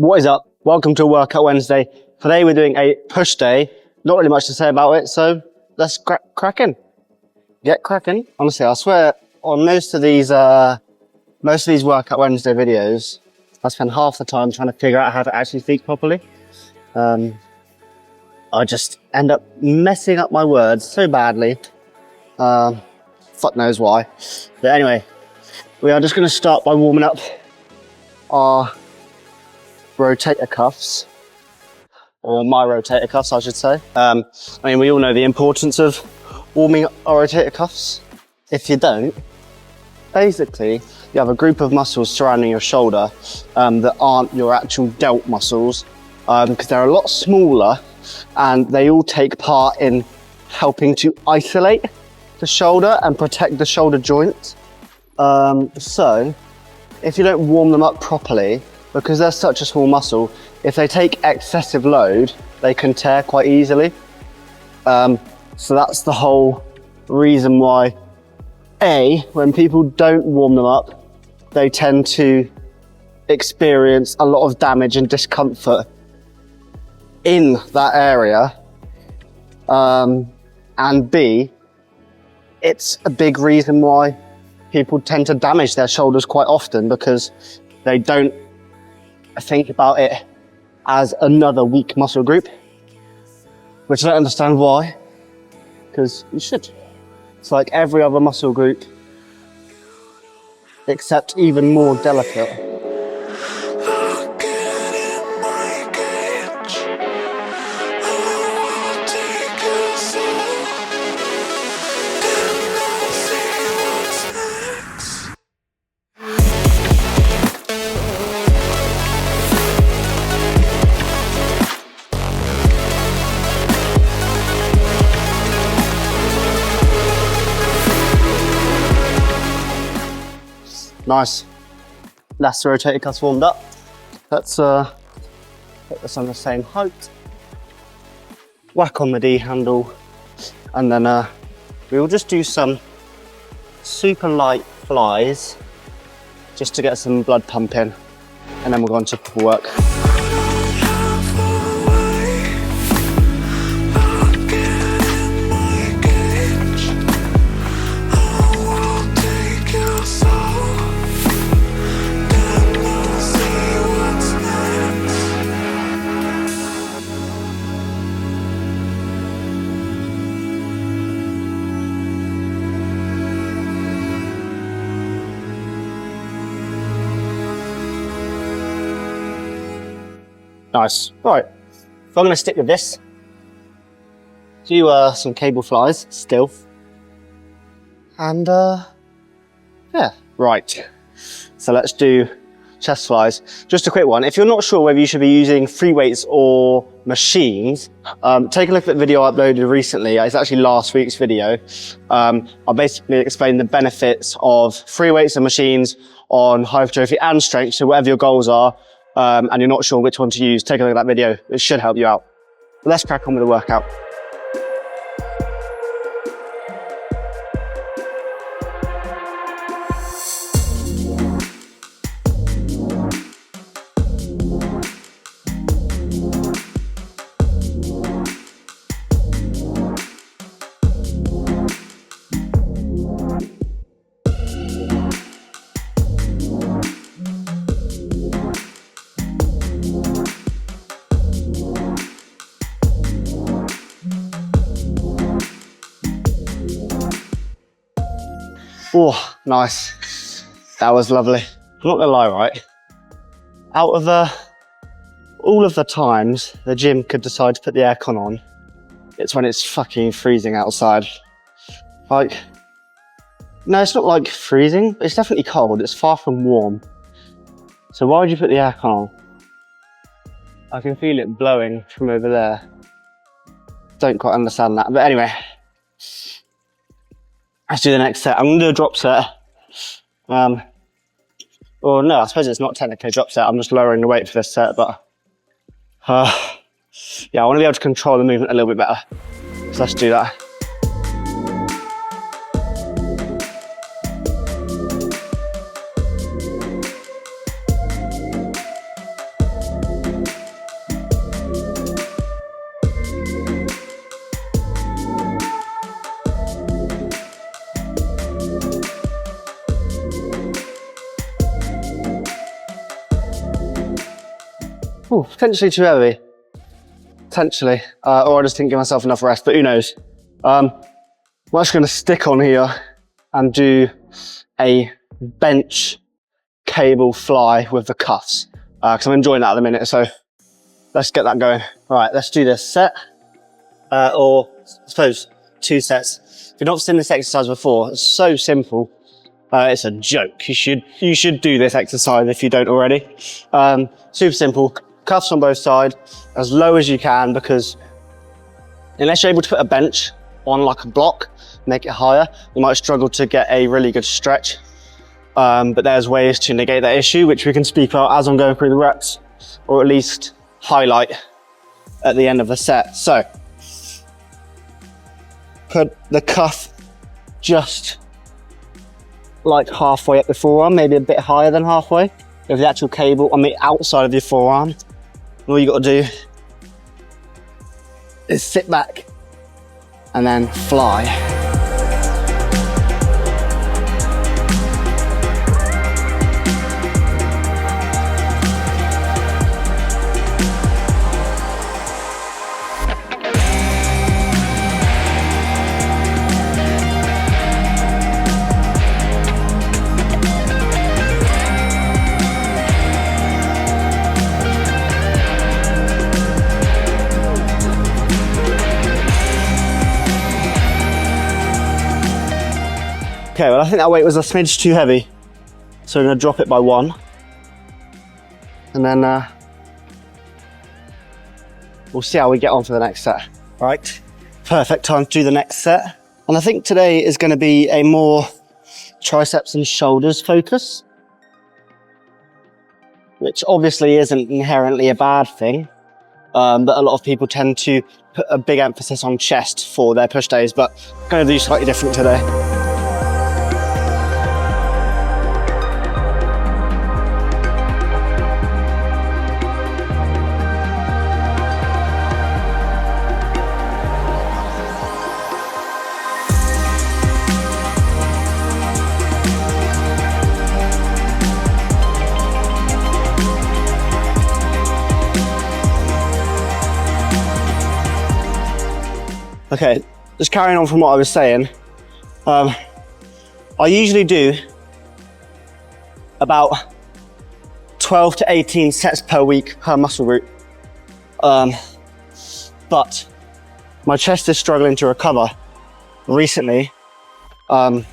What is up? Welcome to Workout Wednesday. Today we're doing a push day. Not really much to say about it, so let's crack in. Get cracking. Honestly, I swear on most of these Workout Wednesday videos, I spend half the time trying to figure out how to actually speak properly. I just end up messing up my words so badly. Fuck knows why. But anyway, we are just going to start by warming up our rotator cuffs, or my rotator cuffs, I should say. I mean, we all know the importance of warming up our rotator cuffs. If you don't, basically, you have a group of muscles surrounding your shoulder that aren't your actual delt muscles, because they're a lot smaller and they all take part in helping to isolate the shoulder and protect the shoulder joint. So, if you don't warm them up properly, because they're such a small muscle, if they take excessive load, they can tear quite easily. So that's the whole reason why, when people don't warm them up, they tend to experience a lot of damage and discomfort in that area. And B, it's a big reason why people tend to damage their shoulders quite often, because they don't think about it as another weak muscle group, which I don't understand why, because you should. It's like every other muscle group, except even more delicate. Nice. That's the rotator cuffs warmed up. Let's put this on the same height. Whack on the D handle, and then we'll just do some super light flies just to get some blood pumping, and then we'll go on to proper work. Nice. All right, so I'm going to stick with this. Do some cable flies still. And yeah, right. So let's do chest flies. Just a quick one. If you're not sure whether you should be using free weights or machines, take a look at the video I uploaded recently. It's actually last week's video. I basically explained the benefits of free weights and machines on hypertrophy and strength. So whatever your goals are, and you're not sure which one to use, take a look at that video. It should help you out. But let's crack on with the workout. Oh, nice. That was lovely. I'm not gonna lie, right? Out of all of the times the gym could decide to put the aircon on, it's when it's fucking freezing outside. Like, no, it's not like freezing, but it's definitely cold. It's far from warm. So why would you put the aircon on? I can feel it blowing from over there. Don't quite understand that, but anyway. Let's do the next set. I'm going to do a drop set. Or no, I suppose it's not technically a drop set. I'm just lowering the weight for this set, but yeah, I want to be able to control the movement a little bit better. So let's do that. Ooh, potentially too heavy. Potentially. Or I just didn't give myself enough rest, but who knows. I'm actually going to stick on here and do a bench cable fly with the cuffs. Because I'm enjoying that at the minute, so let's get that going. All right, let's do this set. Or I suppose 2 sets. If you've not seen this exercise before, it's so simple. It's a joke. You should do this exercise if you don't already. Super simple. Cuffs on both sides, as low as you can, because unless you're able to put a bench on like a block, make it higher, you might struggle to get a really good stretch. But there's ways to negate that issue, which we can speak about as I'm going through the reps, or at least highlight at the end of the set. So, put the cuff just like halfway up the forearm, maybe a bit higher than halfway, with the actual cable on the outside of your forearm. All you got to do is sit back and then fly. Okay, well I think that weight was a smidge too heavy, so I'm going to drop it by 1, and then we'll see how we get on for the next set. Right, perfect time to do the next set, and I think today is going to be a more triceps and shoulders focus, which obviously isn't inherently a bad thing, but a lot of people tend to put a big emphasis on chest for their push days, but I'm going to do slightly different today. Okay, just carrying on from what I was saying, I usually do about 12 to 18 sets per week per muscle group, but my chest is struggling to recover recently, so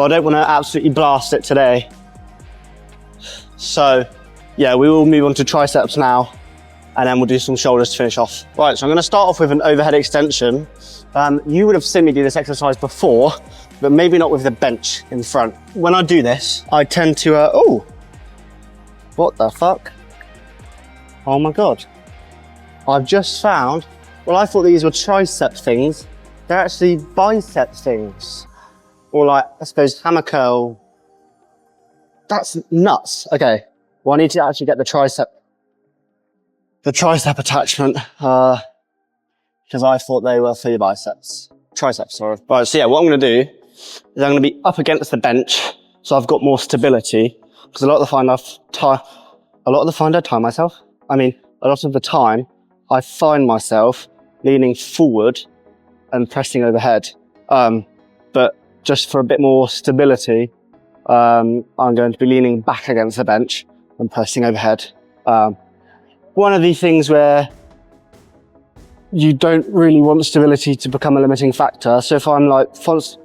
I don't want to absolutely blast it today. So yeah, we will move on to triceps now, and then we'll do some shoulders to finish off. Right, so I'm gonna start off with an overhead extension. You would have seen me do this exercise before, but maybe not with the bench in front. When I do this, I tend to, oh, what the fuck? Oh my God. I've just found, well, I thought these were tricep things. They're actually bicep things. Or like, I suppose, hammer curl. That's nuts. Okay, well, I need to actually get the tricep attachment, because I thought they were for your biceps. Triceps, sorry. Right, so yeah, what I'm gonna do is I'm gonna be up against the bench, so I've got more stability, because a lot of the time I find myself leaning forward and pressing overhead. But just for a bit more stability, I'm going to be leaning back against the bench and pressing overhead. One of the things where you don't really want stability to become a limiting factor. So if I'm like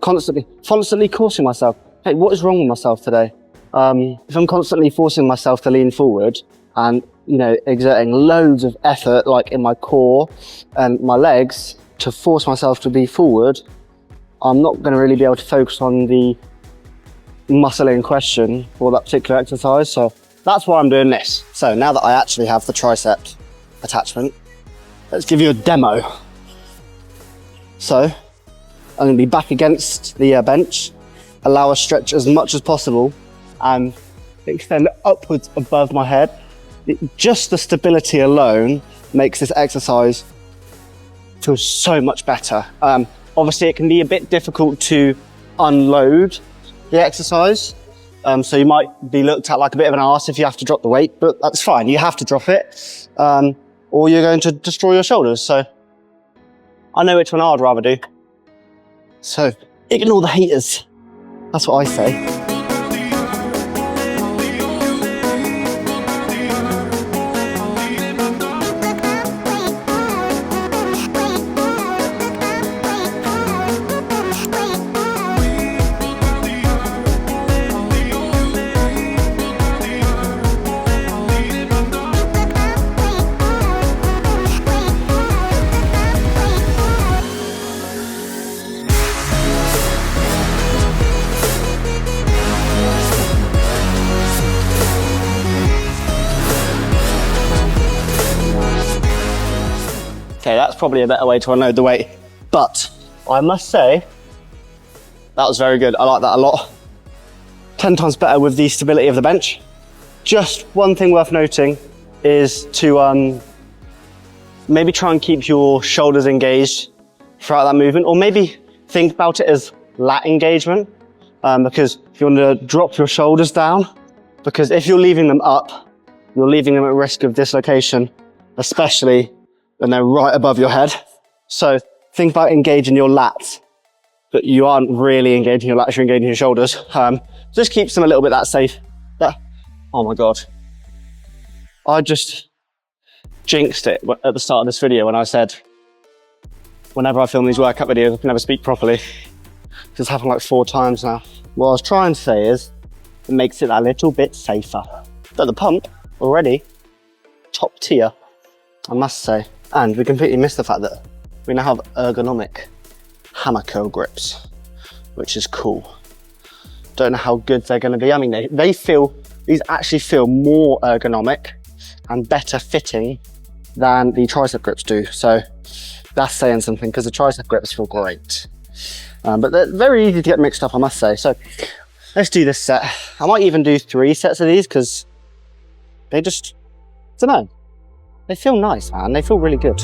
constantly forcing myself, hey, what is wrong with myself today? If I'm constantly forcing myself to lean forward and, you know, exerting loads of effort, like in my core and my legs, to force myself to be forward, I'm not going to really be able to focus on the muscle in question for that particular exercise. So that's why I'm doing this. So now that I actually have the tricep attachment, let's give you a demo. So I'm going to be back against the bench, allow a stretch as much as possible, and extend upwards above my head. Just the stability alone makes this exercise feel so much better. Obviously, it can be a bit difficult to unload the exercise, So you might be looked at like a bit of an arse if you have to drop the weight, but that's fine. You have to drop it, or you're going to destroy your shoulders. So I know which one I'd rather do. So ignore the haters. That's what I say. Okay, that's probably a better way to unload the weight, but I must say that was very good. I like that a lot. 10 times better with the stability of the bench. Just one thing worth noting is to maybe try and keep your shoulders engaged throughout that movement, or maybe think about it as lat engagement, because if you want to drop your shoulders down, because if you're leaving them up, you're leaving them at risk of dislocation, especially when they're right above your head. So think about engaging your lats, but you aren't really engaging your lats, you're engaging your shoulders. Just keeps them a little bit that safe. Oh my God. I just jinxed it at the start of this video when I said, whenever I film these workout videos, I can never speak properly. It's happened like 4 times now. What I was trying to say is, it makes it a little bit safer. But the pump, already, top tier, I must say. And we completely missed the fact that we now have ergonomic hammer curl grips, which is cool. Don't know how good they're going to be. I mean, these actually feel more ergonomic and better fitting than the tricep grips do. So that's saying something, because the tricep grips feel great. But they're very easy to get mixed up, I must say. So let's do this set. I might even do 3 sets of these, because they just, I don't know. They feel nice, man. They feel really good.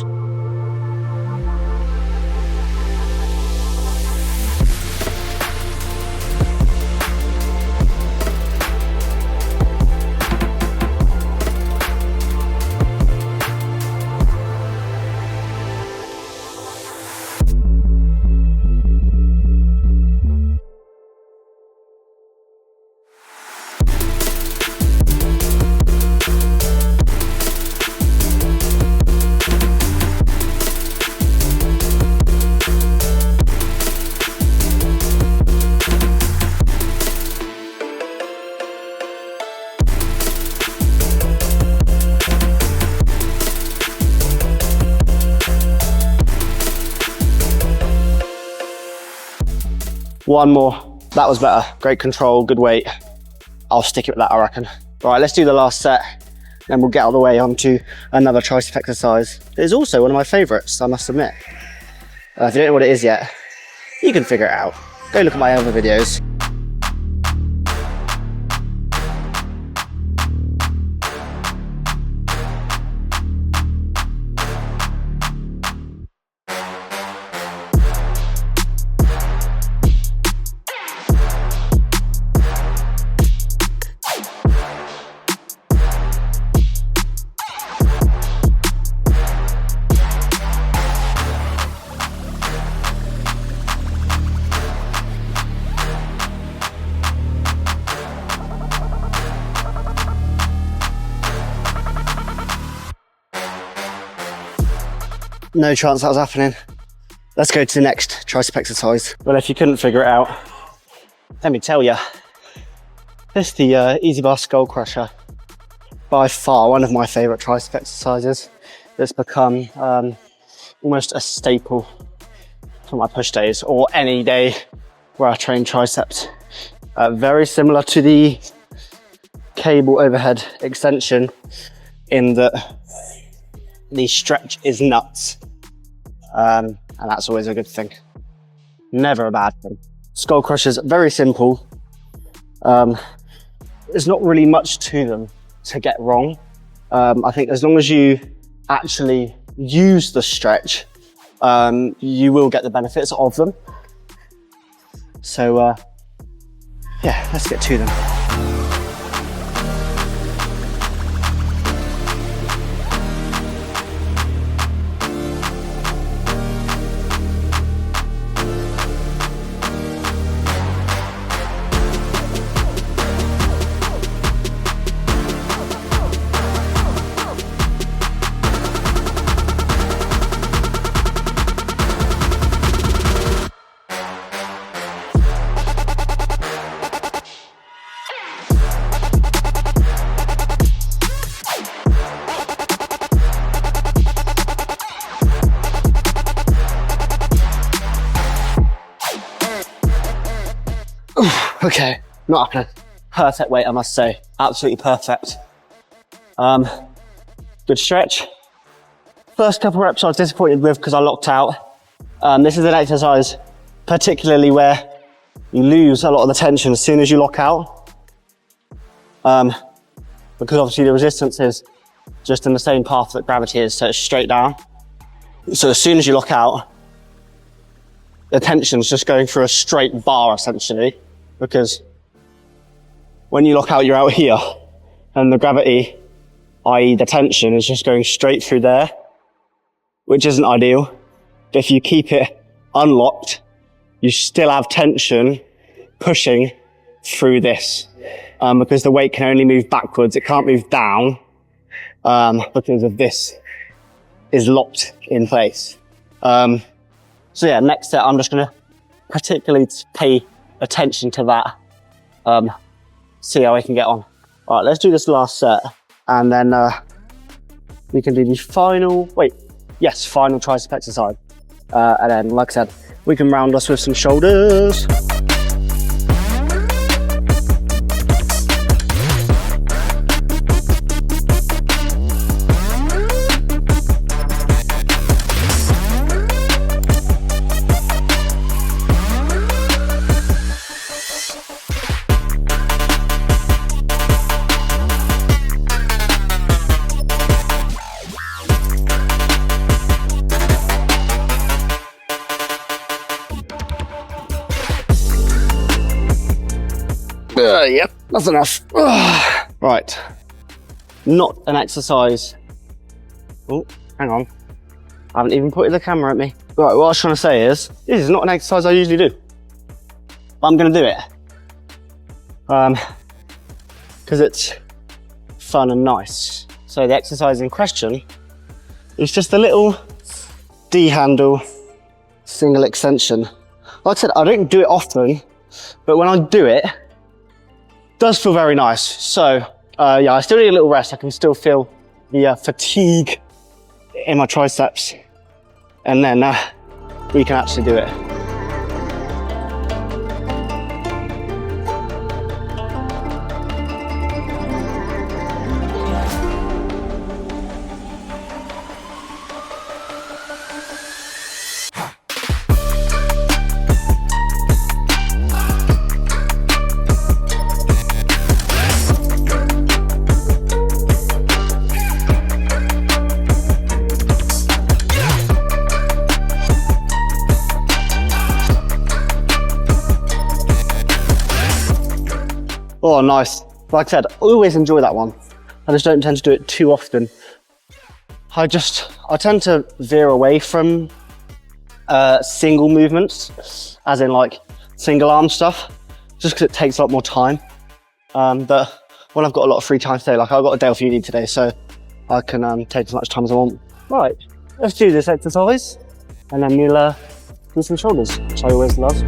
One more. That was better. Great control, good weight. I'll stick it with that, I reckon. Right, let's do the last set, then we'll get out of the way onto another tricep exercise. It's also one of my favourites, I must admit. If you don't know what it is yet, you can figure it out. Go look at my other videos. No chance that was happening. Let's go to the next tricep exercise. Well, if you couldn't figure it out, let me tell you, this is the Easy Bar Skull Crusher. By far one of my favourite tricep exercises. It's become almost a staple for my push days, or any day where I train triceps. Very similar to the cable overhead extension in that the stretch is nuts, and that's always a good thing, never a bad thing. Skull crushers, very simple. There's not really much to them to get wrong. I think as long as you actually use the stretch, you will get the benefits of them. So yeah, let's get to them. Okay, not happening. Perfect weight, I must say. Absolutely perfect. Good stretch. First couple reps I was disappointed with because I locked out. This is an exercise particularly where you lose a lot of the tension as soon as you lock out. Because obviously the resistance is just in the same path that gravity is, so it's straight down. So as soon as you lock out, the tension's just going through a straight bar essentially, because when you lock out, you're out here, and the gravity, i.e. the tension, is just going straight through there, which isn't ideal. But if you keep it unlocked, you still have tension pushing through this, because the weight can only move backwards. It can't move down, because of this is locked in place. So yeah, next set, I'm just gonna particularly pay attention to that, see how I can get on. All right, let's do this last set, and then we can do the final, final tricep exercise. And then, like I said, we can round us with some shoulders. Yep, that's enough. Right, not an exercise. Oh, hang on. I haven't even pointed the camera at me. Right, what I was trying to say is, this is not an exercise I usually do. But I'm gonna do it. Because it's fun and nice. So the exercise in question is just a little D-handle single extension. Like I said, I don't do it often, but when I do it, does feel very nice. So yeah, I still need a little rest. I can still feel the fatigue in my triceps, and then we can actually do it. Oh, nice. Like I said, I always enjoy that one. I just don't tend to do it too often. I tend to veer away from single movements, as in like single arm stuff, just because it takes a lot more time. But when I've got a lot of free time today, like I've got a day off uni today, so I can take as much time as I want. Right, let's do this exercise, and then we'll do some shoulders, which I always love.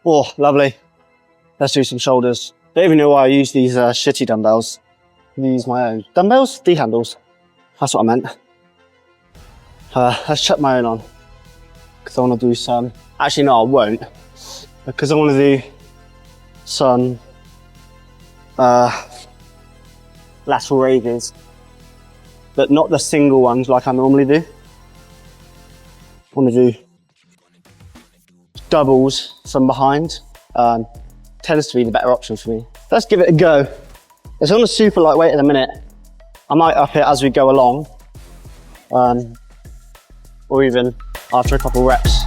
Oh, lovely. Let's do some shoulders. Don't even know why I use these shitty dumbbells. I use my own. Dumbbells? D-handles. That's what I meant. Let's chuck my own on, because I want to do some... Actually, no, I won't. Because I want to do some lateral raises, but not the single ones like I normally do. I want to do doubles from behind. Tends to be the better option for me. Let's give it a go. It's on a super lightweight at the minute. I might up it as we go along, or even after a couple reps.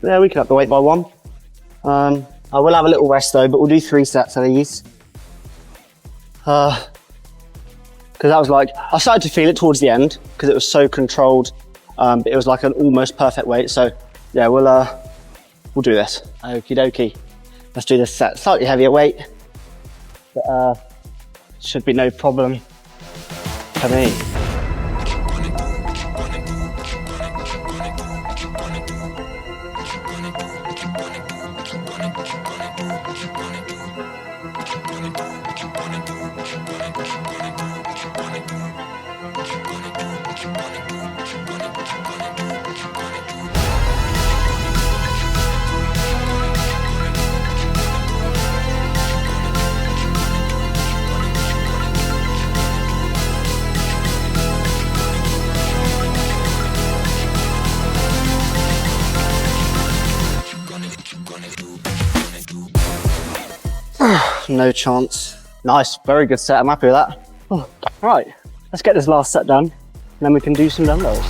Yeah, we can up the weight by 1. I will have a little rest though, but we'll do 3 sets of these. Because that was like, I started to feel it towards the end because it was so controlled. But it was like an almost perfect weight. So yeah, we'll do this. Okie dokie. Let's do this set. Slightly heavier weight, but should be no problem for me. No chance. Nice, very good set. I'm happy with that. Oh, right, let's get this last set done, and then we can do some dumbbells.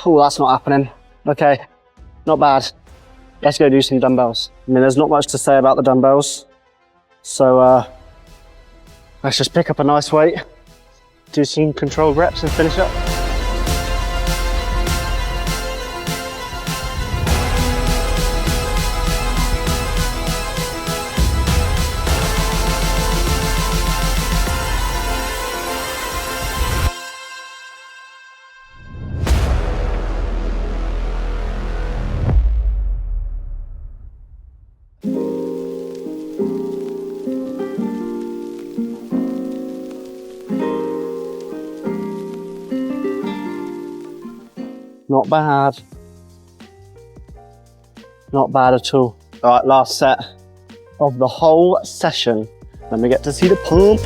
Oh, that's not happening. Okay, not bad. Let's go do some dumbbells. I mean, there's not much to say about the dumbbells. So let's just pick up a nice weight, do some controlled reps and finish up. Not bad. Not bad at all. All right, last set of the whole session. Then we get to see the pump.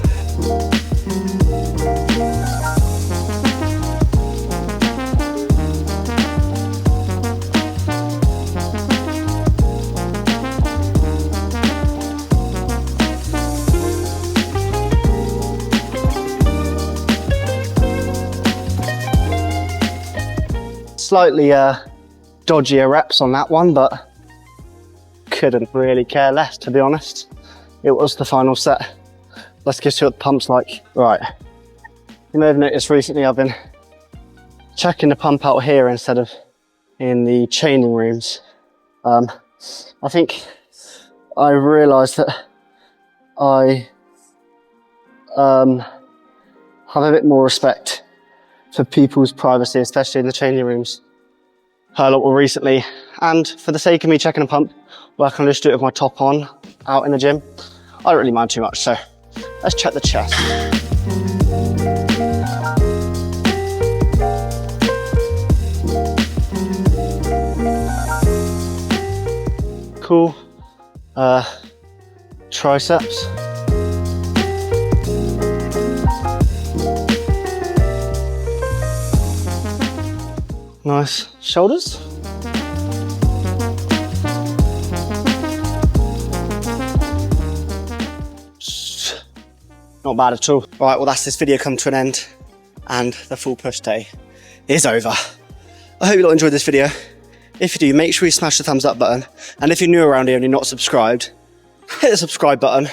Slightly dodgier reps on that one, but couldn't really care less, to be honest. It was the final set. Let's get to what the pump's like. Right, you may have noticed recently I've been checking the pump out here instead of in the chaining rooms. I think I realised that I have a bit more respect for people's privacy, especially in the changing rooms, a lot more recently. And for the sake of me checking a pump, well, I can just do it with my top on out in the gym. I don't really mind too much, so let's check the chest. Cool. Triceps. Nice. Shoulders. Not bad at all. Right, well, that's this video come to an end, and the full push day is over. I hope you all enjoyed this video. If you do, make sure you smash the thumbs up button. And if you're new around here and you're not subscribed, hit the subscribe button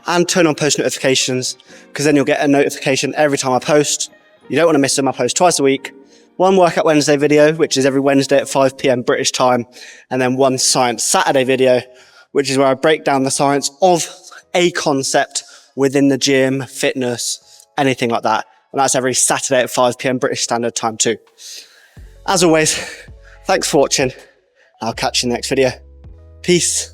and turn on post notifications, because then you'll get a notification every time I post. You don't want to miss them. I post twice a week. One Workout Wednesday video, which is every Wednesday at 5 PM British time, and then one Science Saturday video, which is where I break down the science of a concept within the gym, fitness, anything like that. And that's every Saturday at 5 PM British Standard Time too. As always, thanks for watching. I'll catch you in the next video. Peace.